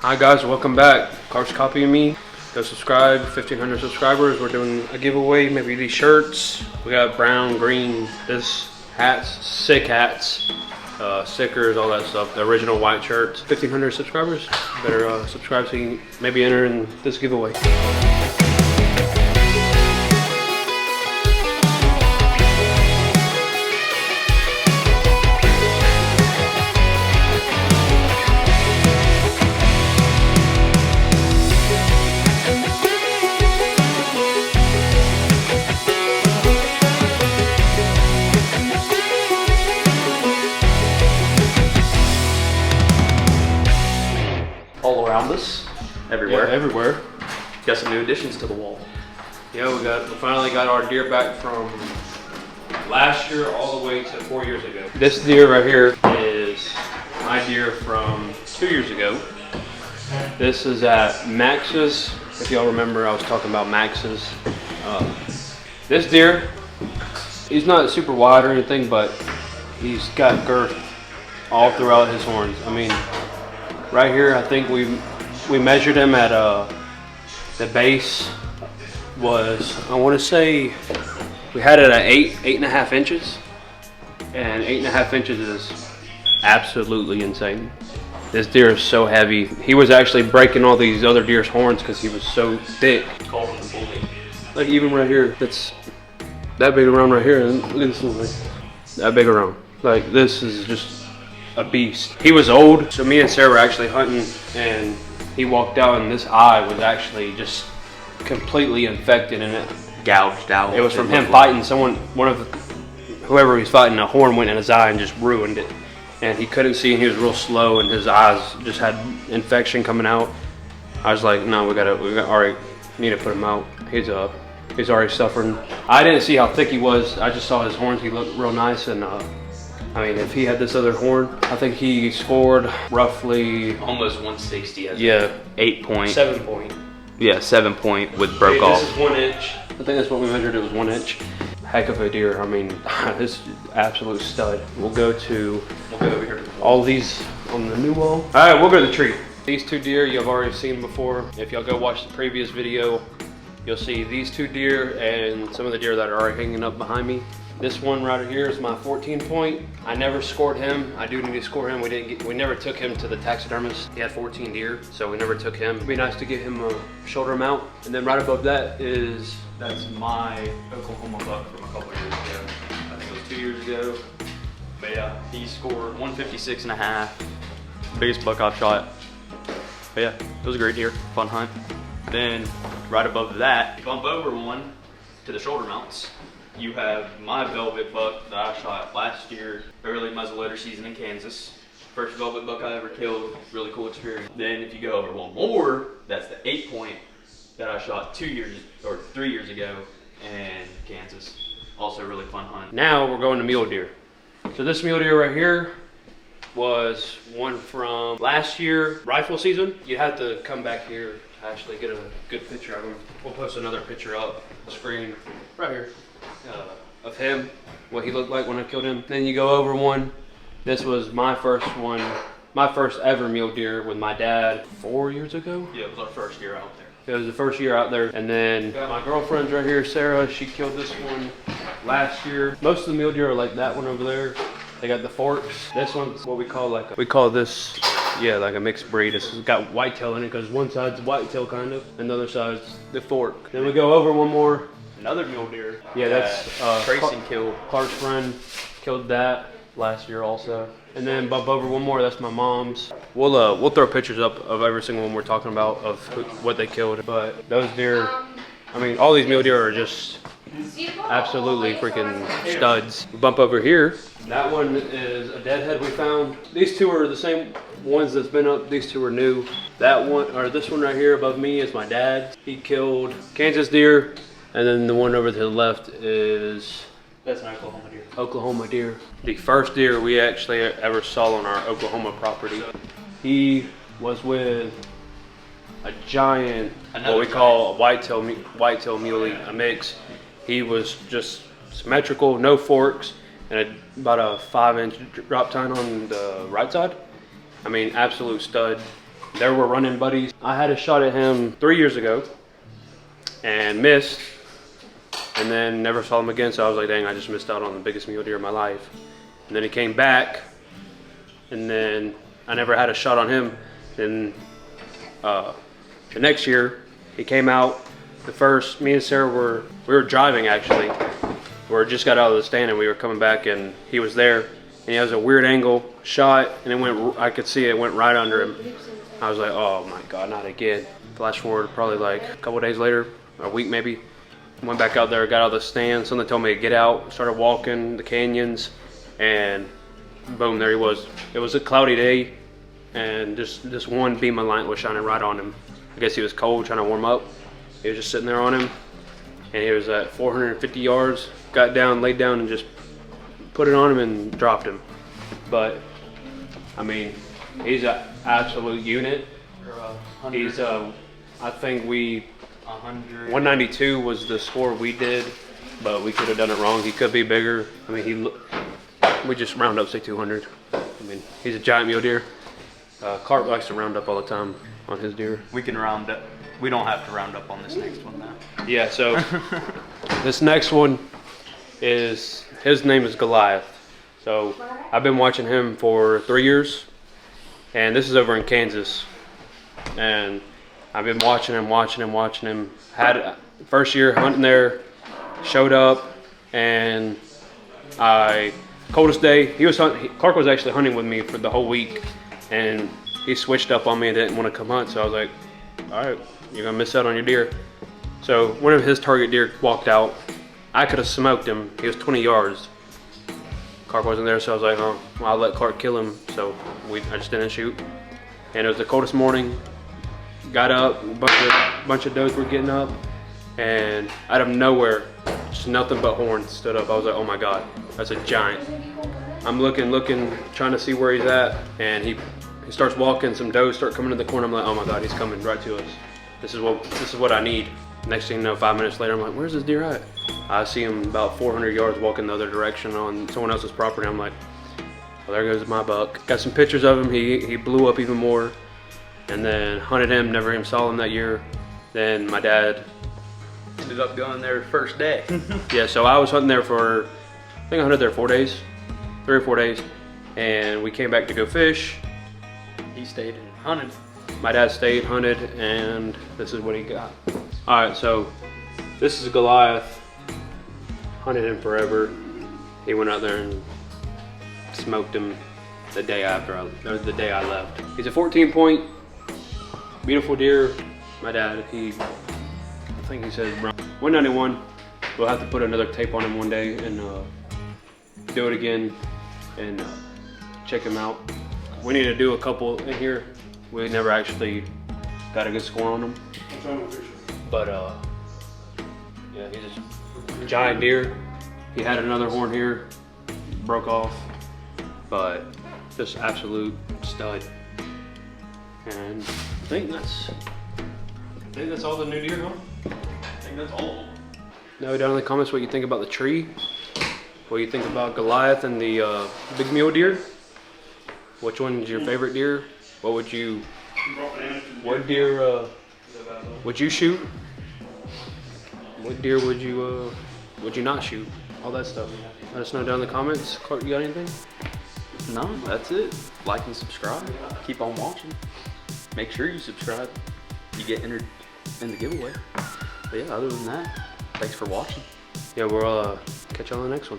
Hi guys, welcome back. Car's copying me. Go subscribe, 1,500 subscribers. We're doing a giveaway, maybe these shirts. We got brown, green, this hats, sick hats, stickers, all that stuff. The original white shirts. 1,500 subscribers. Better subscribe so you can maybe enter in this giveaway. All around us, everywhere. Yeah, everywhere. Got some new additions to the wall. Yeah, we finally got our deer back from last year all the way to 4 years ago. This deer right here is my deer from 2 years ago. This is at Max's. If y'all remember, I was talking about Max's. This deer, he's not super wide or anything, but he's got girth all throughout his horns. I mean, right here, I think we measured him at the base was, I want to say, we had it at 8.5 inches, and 8.5 inches is absolutely insane. This deer is so heavy. He was actually breaking all these other deer's horns because he was so thick. Called him the bully. Like even right here, that's that big around right here, and look at this one, like that big around. Like this is just a beast. He was old, so me and Sarah were actually hunting, and he walked out, and this eye was actually just completely infected, and it Gouged out. It was from him fighting someone. Whoever he was fighting, a horn went in his eye and just ruined it. And he couldn't see, and he was real slow, and his eyes just had infection coming out. I was like, no, we already need to put him out. He's already suffering. I didn't see how thick he was. I just saw his horns. He looked real nice, and I mean, if he had this other horn, I think he scored roughly almost 160. Yeah, 8 point. 7 point. Yeah, 7 point with broke off. This is 1 inch. I think that's what we measured. It was 1 inch. Heck of a deer. I mean, this is absolute stud. We'll go over here. All these on the new wall. All right, we'll go to the tree. These two deer you've already seen before. If y'all go watch the previous video, you'll see these two deer and some of the deer that are already hanging up behind me. This one right here is my 14 point. I never scored him. I do need to score him. We never took him to the taxidermist. He had 14 deer, so we never took him. It'd be nice to get him a shoulder mount. And then right above that that's my Oklahoma buck from a couple years ago. I think it was 2 years ago. But yeah, he scored 156 and a half. Biggest buck I've shot. But yeah, it was a great deer. Fun hunt. Then right above that, bump over one to the shoulder mounts. You have my velvet buck that I shot last year, early muzzleloader season in Kansas. First velvet buck I ever killed, really cool experience. Then if you go over one more, that's the 8 point that I shot 3 years ago in Kansas. Also a really fun hunt. Now we're going to mule deer. So this mule deer right here was one from last year, rifle season. You have to come back here to actually get a good picture of him. We'll post another picture up on the screen right here. Of him, what he looked like when I killed him. Then you go over one. This was my first one, my first ever mule deer with my dad 4 years ago. Yeah, it was our first year out there. It was the first year out there. And then got my girlfriend's right here, Sarah. She killed this one last year. Most of the mule deer are like that one over there. They got the forks. This one's what we call we call this, yeah, like a mixed breed. It's got whitetail in it because one side's whitetail kind of, and the other side's the fork. Then we go over one more. Another mule deer. Yeah, that's Tracy killed. Clark's friend killed that last year also. And then bump over one more, that's my mom's. We'll throw pictures up of every single one we're talking about of what they killed. But those deer, I mean, all these mule deer are just absolutely freaking studs. Bump over here. That one is a deadhead we found. These two are the same ones that's been up. These two are new. That one, or this one right here above me is my dad. He killed Kansas deer. And then the one over to the left is... That's an Oklahoma deer. Oklahoma deer. The first deer we actually ever saw on our Oklahoma property. He was with a giant, what we call a whitetail muley, a mix. He was just symmetrical, no forks, and about a 5-inch drop tine on the right side. I mean, absolute stud. they were running buddies. I had a shot at him 3 years ago and missed, and then never saw him again. So I was like, dang, I just missed out on the biggest mule deer of my life. And then he came back, and then I never had a shot on him. And the next year, he came out. The first, me and Sarah we were driving actually. We just got out of the stand and we were coming back, and he was there. And he has a weird angle shot, and it went. I could see it went right under him. I was like, oh my God, not again. Flash forward, probably like a couple days later, a week maybe. Went back out there, got out of the stand. Something told me to get out. Started walking the canyons, and boom, there he was. It was a cloudy day, and just this one beam of light was shining right on him. I guess he was cold, trying to warm up. He was just sitting there on him, and he was at 450 yards. Got down, laid down, and just put it on him and dropped him. But I mean, he's an absolute unit. He's I think 192 was the score we did, but we could have done it wrong. He could be bigger. I mean, we just round up, say 200. I mean, he's a giant mule deer. Clark likes to round up all the time on his deer. We can round up. We don't have to round up on this next one now. Yeah, so this next one is, his name is Goliath. So I've been watching him for 3 years, and this is over in Kansas. And I've been watching him. Had first year hunting there, showed up, and coldest day, Clark was actually hunting with me for the whole week, and he switched up on me and didn't want to come hunt. So I was like, all right, you're gonna miss out on your deer. So one of his target deer walked out. I could have smoked him. He was 20 yards. Clark wasn't there, so I was like, oh, well, I'll let Clark kill him. So I just didn't shoot. And it was the coldest morning. Got up, a bunch of does were getting up, and out of nowhere, just nothing but horns stood up. I was like, oh my God, that's a giant. I'm looking, trying to see where he's at, and he starts walking. Some does start coming to the corner. I'm like, oh my God, he's coming right to us. This is what I need. Next thing you know, 5 minutes later, I'm like, where's this deer at? I see him about 400 yards walking the other direction on someone else's property. I'm like, well, there goes my buck. Got some pictures of him. He blew up even more, and then hunted him. Never even saw him that year. Then my dad ended up going there first day. Yeah, so I was hunting there for, I think I hunted there 4 days, 3 or 4 days, and we came back to go fish. He stayed and hunted. My dad stayed, hunted, and this is what he got. All right, so this is Goliath. Hunted him forever. He went out there and smoked him the day the day I left. He's a 14-point, beautiful deer. My dad, I think he said 191. We'll have to put another tape on him one day and do it again and check him out. We need to do a couple in here. We never actually got a good score on him. But yeah, he's a giant deer. He had another horn here, broke off, but just absolute stud. And I think that's all the new deer, huh? I think that's all of them. Now down in the comments what you think about the tree, what you think about Goliath and the big mule deer. Which one's your favorite deer? What deer would you shoot? What deer would you not shoot? All that stuff. Let us know down in the comments. Clark, you got anything? No, that's it. Like and subscribe. Keep on watching. Make sure you subscribe. You get entered in the giveaway. But yeah, other than that, thanks for watching. Yeah, we'll catch you on the next one.